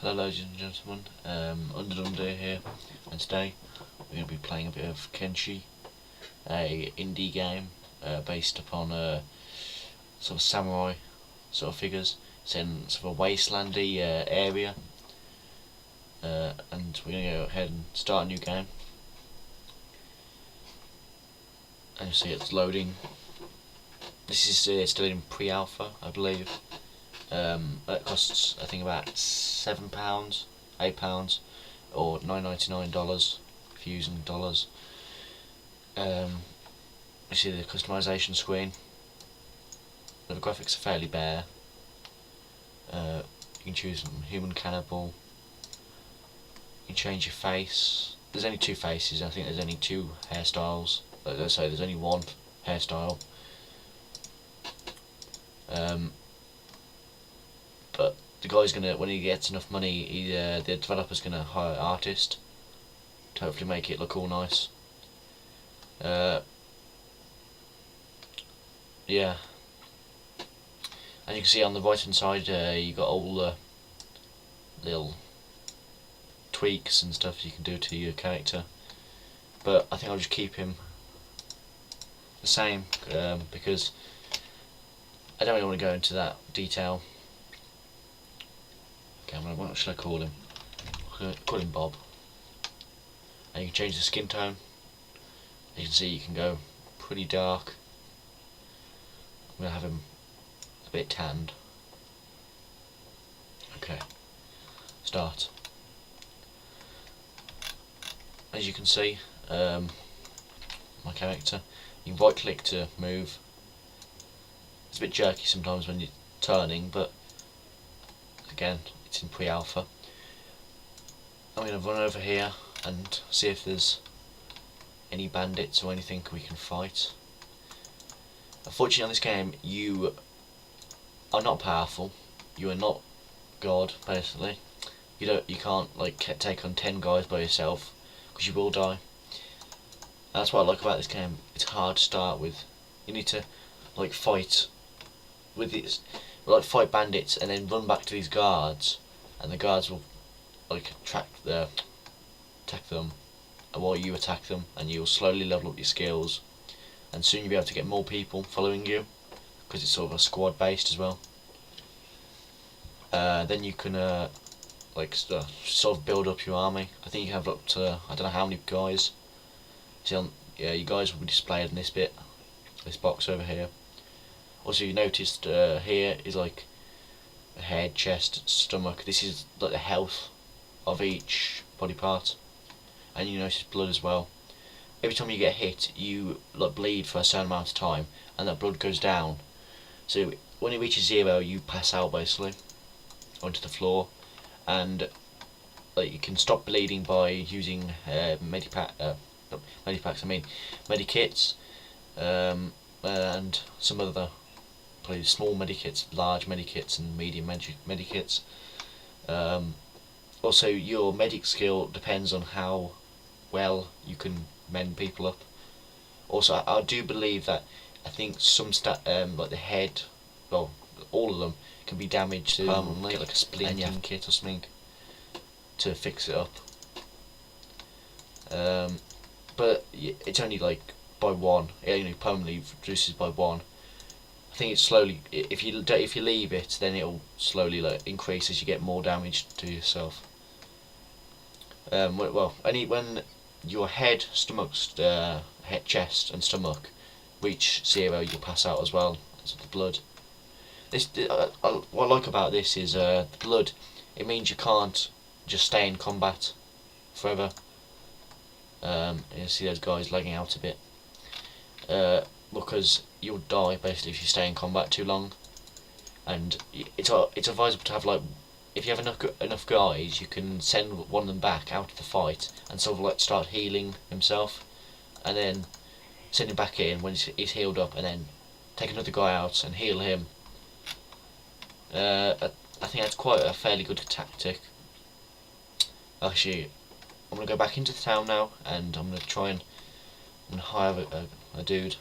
Hello ladies and gentlemen, Under here, and today we're going to be playing a bit of Kenshi, a indie game based upon sort of samurai sort of figures. It's in sort of a wastelandy area, and we're going to go ahead and start a new game. And you see it's loading. This is still in pre-alpha, I believe. It costs, I think, about £7, £8, or $9.99 if you're using dollars. You see the customization screen. The graphics are fairly bare. You can choose human cannibal. You can change your face. There's only two faces. I think there's only two hairstyles. Sorry, there's only one hairstyle. But the guy's gonna, when he gets enough money, the developer's gonna hire an artist to hopefully make it look all nice. Yeah, and you can see on the right hand side, you got all the little tweaks and stuff you can do to your character. But I think I'll just keep him the same because I don't really want to go into that detail. Okay, what should I call him? Call him Bob. And you can change the skin tone. As you can see, you can go pretty dark. I'm going to have him a bit tanned. Okay, start. As you can see, my character, you can right click to move. It's a bit jerky sometimes when you're turning, but again, it's in pre-alpha. I'm going to run over here and see if there's any bandits or anything we can fight. Unfortunately, on this game, you are not powerful. You are not God, basically. You can't like take on 10 guys by yourself, because you will die. And that's what I like about this game. It's hard to start with. You need to like fight with these, fight bandits and then run back to these guards, and the guards will like attack them while you attack them, and you'll slowly level up your skills, and soon you'll be able to get more people following you because it's sort of a squad based as well. Then you can sort of build up your army. I think you can have up to, I don't know how many guys. See, yeah, you guys will be displayed in this box over here. Also, you noticed here is like the head, chest, stomach. This is like the health of each body part, and you notice blood as well. Every time you get hit, you like bleed for a certain amount of time, and that blood goes down. So when it reaches 0, you pass out basically onto the floor, and like you can stop bleeding by using medipacks. I mean medikits, and some other small medikits, large medikits, and medium medikits. Also, your medic skill depends on how well you can mend people up. Also, I do believe that I think some like the head, well, all of them can be damaged permanently. Get like a splinting kit or something to fix it up. But it's only like by 1. It only permanently reduces by 1. I think it's slowly. If you leave it, then it'll slowly like increase as you get more damage to yourself. When your head, stomach, head, chest, and stomach reach 0, you'll pass out as well as the blood. What I like about this is the blood. It means you can't just stay in combat forever. You see those guys lagging out a bit. Because you'll die basically if you stay in combat too long, and it's advisable to have, like, if you have enough guys, you can send one of them back out of the fight and sort of like start healing himself, and then send him back in when he's healed up, and then take another guy out and heal him. I think that's quite a fairly good tactic. Actually, I'm gonna go back into the town now, and I'm gonna hire a dude.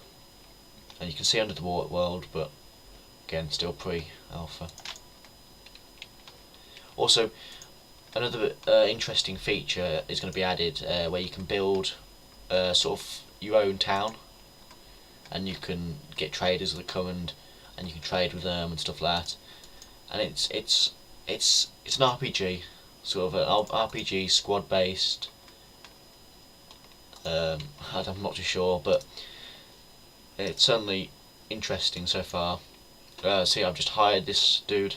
And you can see under the world, but again, still pre-alpha. Also, Another interesting feature is going to be added where you can build sort of your own town, and you can get traders that come and you can trade with them and stuff like that. And it's an RPG, sort of an RPG squad based. I'm not too sure, but it's certainly interesting so far. See, I've just hired this dude.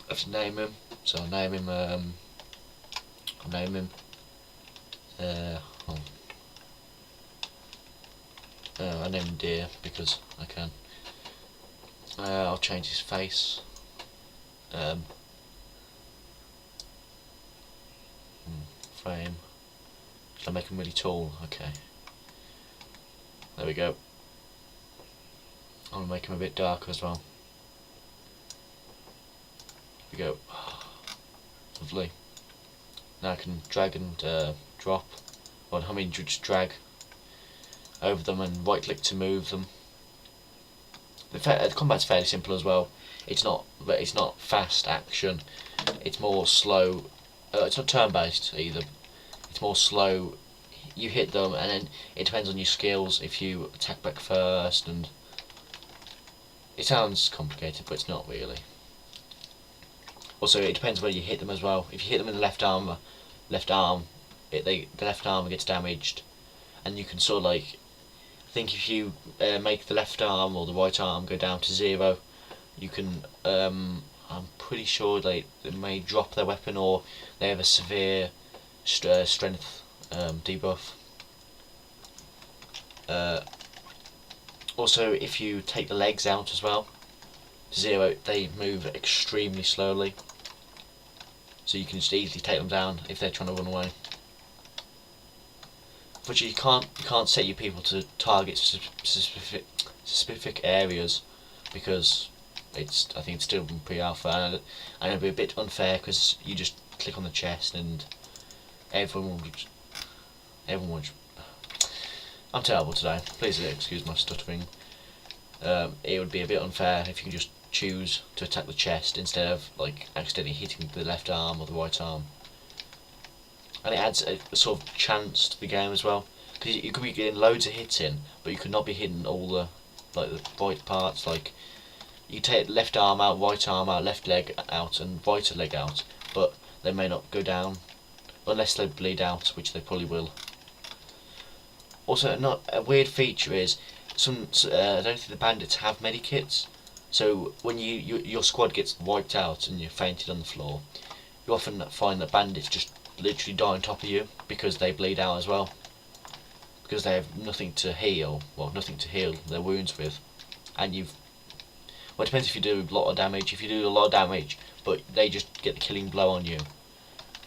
I have to name him, so I'll name him. Oh. I name him Deer because I can. I'll change his face. Frame. Should I make him really tall? Okay. There we go. I'll make him a bit darker as well. There we go. Lovely. Now I can drag and drop. Well, I mean just drag over them and right click to move them. The combat's fairly simple as well. It's not fast action. It's more slow. It's not turn based either. It's more slow. You hit them and then it depends on your skills if you attack back first, and it sounds complicated but it's not really. Also, it depends where you hit them as well. If you hit them in the left arm, the left arm gets damaged, and you can sort of like think if you make the left arm or the right arm go down to 0, you can. I'm pretty sure they may drop their weapon or they have a severe strength debuff. Also, if you take the legs out as well, 0, they move extremely slowly, so you can just easily take them down if they're trying to run away. But you can't set your people to target specific areas because I think it's still pre-alpha, and it'll be a bit unfair because you just click on the chest and everyone would. I'm terrible today. Please excuse my stuttering. It would be a bit unfair if you can just choose to attack the chest instead of like accidentally hitting the left arm or the right arm. And it adds a sort of chance to the game as well, because you could be getting loads of hits in, but you could not be hitting all the right parts. Like you take left arm out, right arm out, left leg out, and right leg out, but they may not go down unless they bleed out, which they probably will. Also, a weird feature is I don't think the bandits have medikits, so when your squad gets wiped out and you're fainted on the floor, you often find that bandits just literally die on top of you because they bleed out as well, because they have nothing to heal their wounds with, and it depends if you do a lot of damage. If you do a lot of damage but they just get the killing blow on you,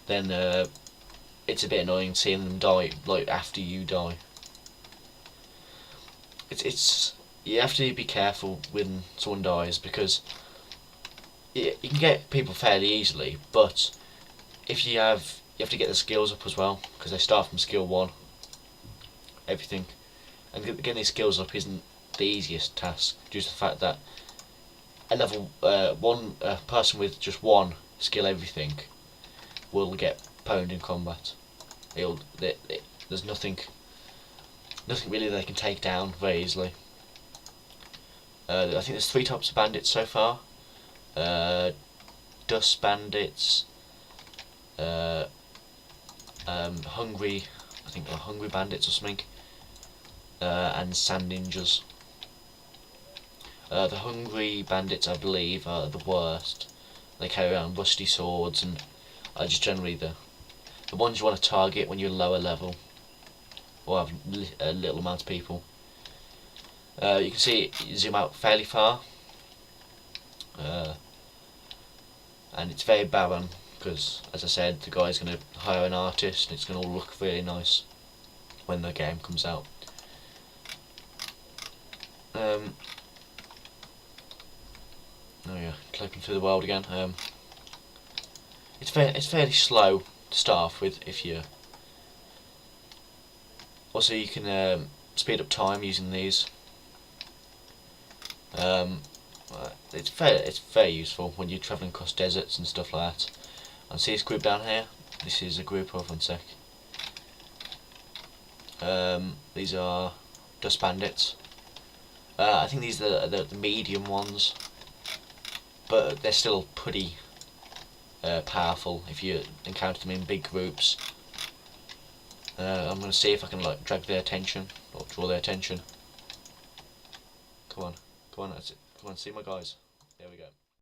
then it's a bit annoying seeing them die like after you die. You have to be careful when someone dies, because you can get people fairly easily, but if you have to get the skills up as well, because they start from skill 1, everything, and getting these skills up isn't the easiest task due to the fact that a level 1 person with just 1 skill everything will get pwned in combat. There's nothing really they can take down very easily. I think there's 3 types of bandits so far. Dust bandits, hungry bandits or something, and sand ninjas. The hungry bandits, I believe, are the worst. They carry around rusty swords and are just generally the ones you want to target when you're lower level or have a little amount of people. You can see it zoom out fairly far, and it's very barren because, as I said, the guy's going to hire an artist and it's going to all look really nice when the game comes out. Oh yeah, clicking through the world again. It's fairly slow to start off with. Also, you can speed up time using these. It's very useful when you're travelling across deserts and stuff like that. And see this group down here? This is a group of, one sec. These are dust bandits. I think these are the medium ones, but they're still pretty powerful if you encounter them in big groups. I'm going to see if I can like drag their attention or draw their attention. Come on, that's it. Come on, see my guys.